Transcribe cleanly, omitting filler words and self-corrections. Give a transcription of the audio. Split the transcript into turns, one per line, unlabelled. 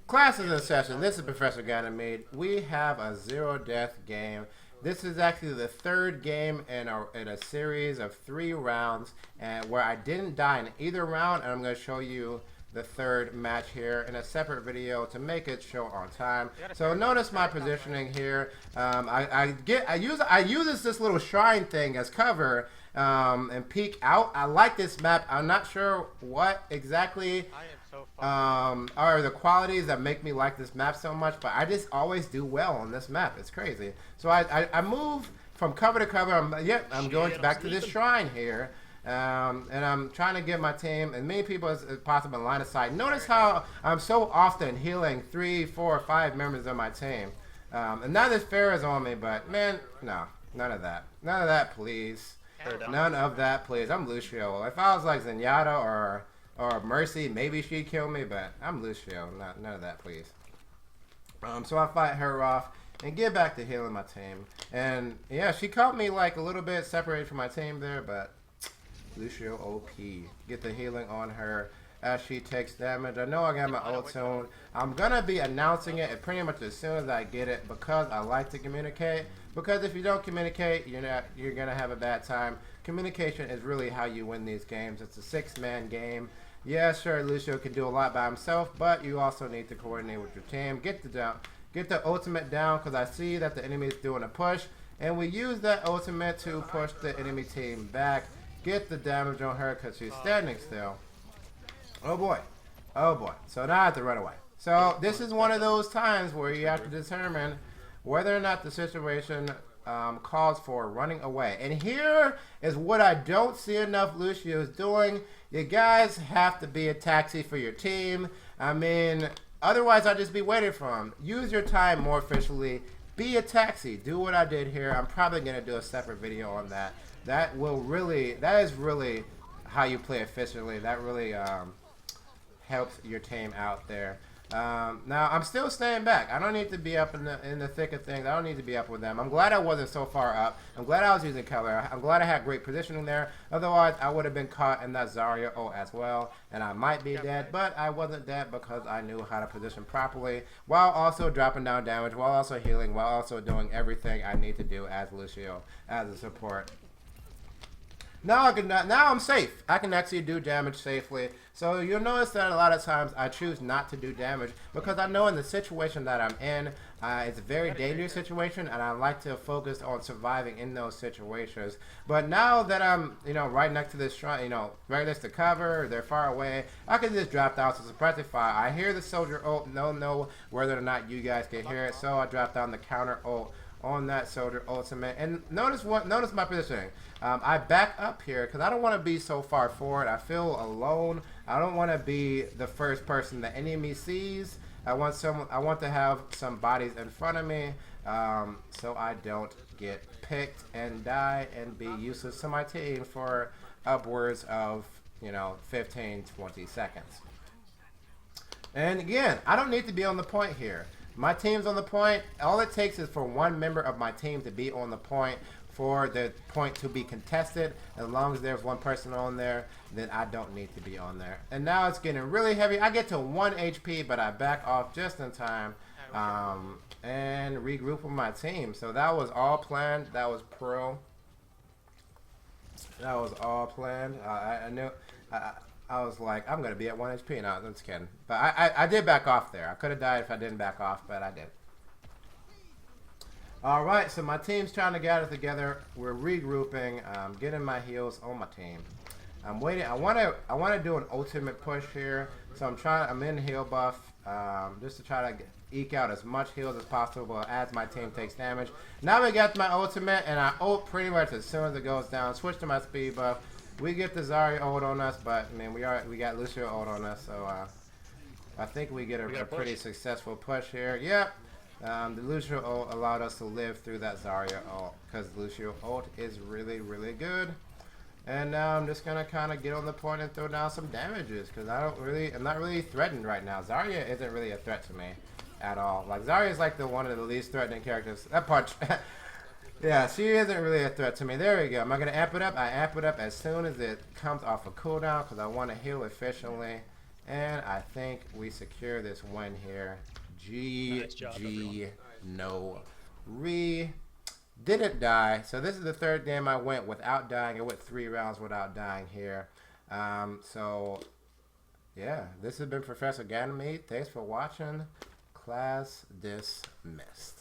Class is in session. This is Professor Ganymede. We have a zero death game. This is actually the third game in a series of 3 rounds, and where I didn't die in either round. And I'm going to show you the third match here in a separate video to make it show on time. So notice my positioning here. I use this little shrine thing as cover and peek out. I like this map. I'm not sure what exactly are the qualities that make me like this map so much, but I just always do well on this map. It's crazy. So I move from cover to cover. I'm going back to this shrine here. And I'm trying to get my team as many people as possible in line of sight. Notice how I'm so often healing 3, 4, 5 members of my team. And now this fair is on me, but man, no, none of that. None of that, please. None of that, please. I'm Lucio. If I was like Zenyatta or Mercy, maybe she'd kill me, but I'm Lucio. None of that, please. So I fight her off and get back to healing my team. And yeah, she caught me like a little bit separated from my team there, but Lucio OP. Get the healing on her as she takes damage. I know I got my ult soon. I'm gonna be announcing it pretty much as soon as I get it, because I like to communicate. Because if you don't communicate, you're gonna have a bad time. Communication is really how you win these games. It's a 6-man game. Yeah, sure, Lucio can do a lot by himself, but you also need to coordinate with your team. Get the ultimate down, because I see that the enemy is doing a push, and we use that ultimate to push the enemy team back. Get the damage on her because she's standing still. Oh boy. Oh boy. So now I have to run away. So this is one of those times where you have to determine whether or not the situation calls for running away. And here is what I don't see enough Lucio's doing. You guys have to be a taxi for your team. I mean, otherwise I'd just be waiting for him. Use your time more efficiently. Be a taxi. Do what I did here. I'm probably going to do a separate video on that. That is really how you play efficiently. That really helps your team out there. Now I'm still staying back. I don't need to be up in the thick of things. I don't need to be up with them. I'm glad I wasn't so far up. I'm glad I was using cover. I'm glad I had great positioning there. Otherwise, I would have been caught in that Zarya ult as well, and I might be dead. But I wasn't dead because I knew how to position properly, while also dropping down damage, while also healing, while also doing everything I need to do as Lucio, as a support. Now I'm safe. I can actually do damage safely. So you'll notice that a lot of times I choose not to do damage because I know in the situation that I'm in, it's a very dangerous situation, and I like to focus on surviving in those situations. But now that I'm, right next to this shrine, right next to cover, they're far away, I can just drop down to suppressive fire. I hear the soldier ult, know whether or not you guys can hear it, so I drop down the counter ult on that soldier ultimate. And notice my positioning. I back up here because I don't want to be so far forward. I feel alone. I don't want to be the first person the enemy sees. I want to have some bodies in front of me, so I don't get picked and die and be useless to my team for upwards of 15-20 seconds. And again, I don't need to be on the point here. My team's on the point. All it takes is for one member of my team to be on the point for the point to be contested. As long as there's one person on there, then I don't need to be on there. And now it's getting really heavy. I get to 1 HP, but I back off just in time and regroup with my team. So that was all planned. That was pro. That was all planned. I knew. I was like, I'm going to be at 1 HP. No, I'm just kidding. But I did back off there. I could have died if I didn't back off, but I did. Alright, so my team's trying to gather together. We're regrouping. Getting my heals on my team. I'm waiting. I want to do an ultimate push here. So I'm in heal buff just to try to eke out as much heals as possible as my team takes damage. Now we got my ultimate, and I ult pretty much as soon as it goes down. Switch to my speed buff. We get the Zarya ult on us, but I mean we got Lucio ult on us, so I think we get a pretty successful push here. Yep, the Lucio ult allowed us to live through that Zarya ult because Lucio ult is really good. And now I'm just gonna kind of get on the point and throw down some damages because I'm not really threatened right now. Zarya isn't really a threat to me at all. Like Zarya is like one of the least threatening characters. That punch. Yeah, she isn't really a threat to me. There we go. Am I going to amp it up? I amp it up as soon as it comes off a cooldown because I want to heal efficiently. And I think we secure this win here.
Nice job, everyone.
GG, no re. Didn't die. So this is the third game I went without dying. I went 3 rounds without dying here. So yeah, this has been Professor Ganymede. Thanks for watching. Class dismissed.